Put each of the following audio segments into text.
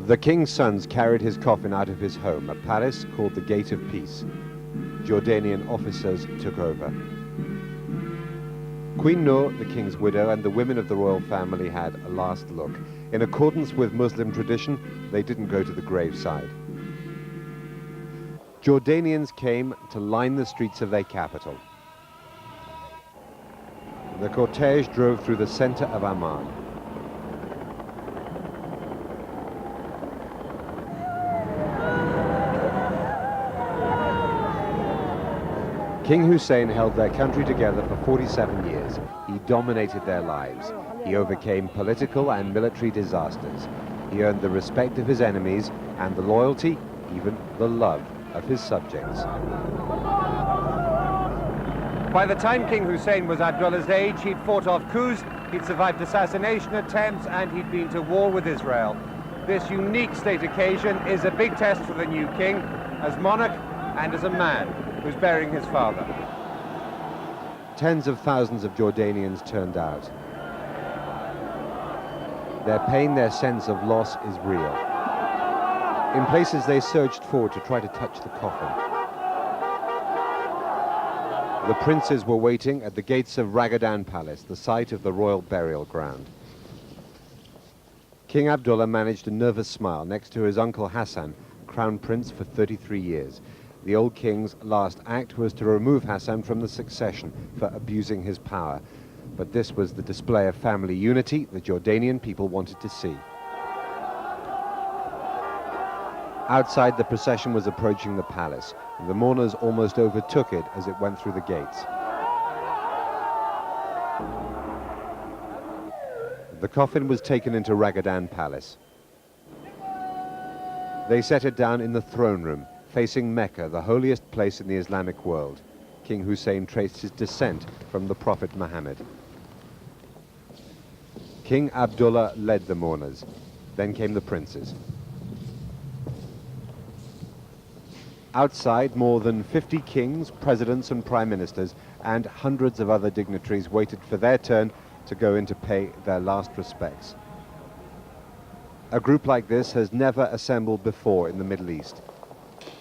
The king's sons carried his coffin out of his home, a palace called the Gate of Peace. Jordanian officers took over. Queen Noor, the king's widow, and the women of the royal family had a last look. In accordance with Muslim tradition, they didn't go to the graveside. Jordanians came to line the streets of their capital. The cortege drove through the center of Amman. King Hussein held their country together for 47 years. He dominated their lives. He overcame political and military disasters. He earned the respect of his enemies and the loyalty, even the love, of his subjects. By the time King Hussein was Abdullah's age, he'd fought off coups, he'd survived assassination attempts, and he'd been to war with Israel. This unique state occasion is a big test for the new king, as monarch and as a man who's burying his father. Tens of thousands of Jordanians turned out. Their pain, their sense of loss is real. In places they surged forward to try to touch the coffin. The princes were waiting at the gates of Ragadan Palace, the site of the royal burial ground. King Abdullah managed a nervous smile next to his uncle Hassan, crown prince for 33 years. The old king's last act was to remove Hassan from the succession for abusing his power. But this was the display of family unity the Jordanian people wanted to see. Outside, the procession was approaching the palace, and the mourners almost overtook it as it went through the gates. The coffin was taken into Ragadan Palace. They set it down in the throne room, facing Mecca, the holiest place in the Islamic world. King Hussein traced his descent from the Prophet Muhammad. King Abdullah led the mourners. Then came the princes. Outside, more than 50 kings, presidents and prime ministers, and hundreds of other dignitaries waited for their turn to go in to pay their last respects. A group like this has never assembled before in the Middle East.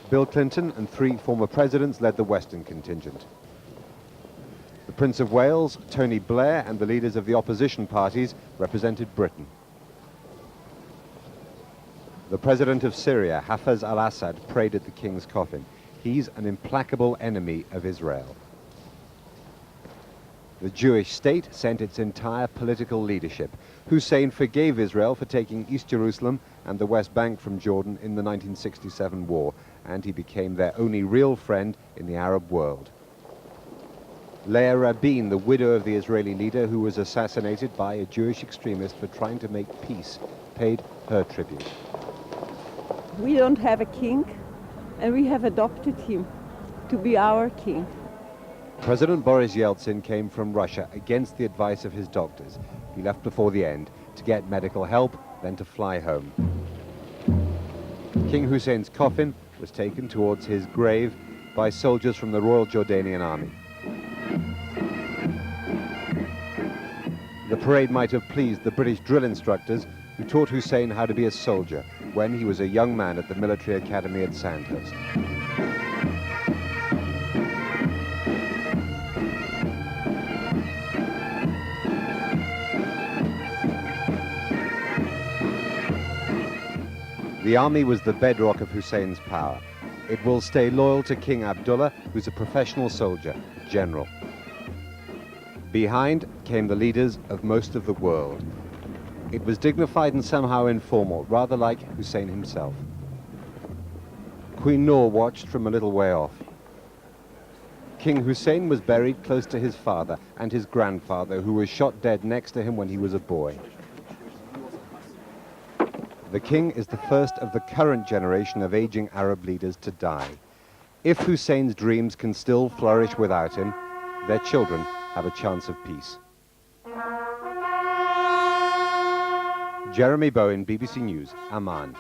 Bill Clinton and 3 former presidents led the Western contingent. The Prince of Wales, Tony Blair, and the leaders of the opposition parties represented Britain. The president of Syria, Hafez al-Assad, prayed at the king's coffin. He's an implacable enemy of Israel. The Jewish state sent its entire political leadership. Hussein forgave Israel for taking East Jerusalem and the West Bank from Jordan in the 1967 war, and he became their only real friend in the Arab world. Leah Rabin, the widow of the Israeli leader who was assassinated by a Jewish extremist for trying to make peace, paid her tribute. We don't have a king, and we have adopted him to be our king. President Boris Yeltsin came from Russia against the advice of his doctors. He left before the end to get medical help, then to fly home. King Hussein's coffin was taken towards his grave by soldiers from the Royal Jordanian Army. The parade might have pleased the British drill instructors who taught Hussein how to be a soldier when he was a young man at the military academy at Sandhurst. The army was the bedrock of Hussein's power. It will stay loyal to King Abdullah, who's a professional soldier, general. Behind came the leaders of most of the world. It was dignified and somehow informal, rather like Hussein himself. Queen Noor watched from a little way off. King Hussein was buried close to his father and his grandfather, who was shot dead next to him when he was a boy. The king is the first of the current generation of aging Arab leaders to die. If Hussein's dreams can still flourish without him, their children have a chance of peace. Jeremy Bowen, BBC News, Amman.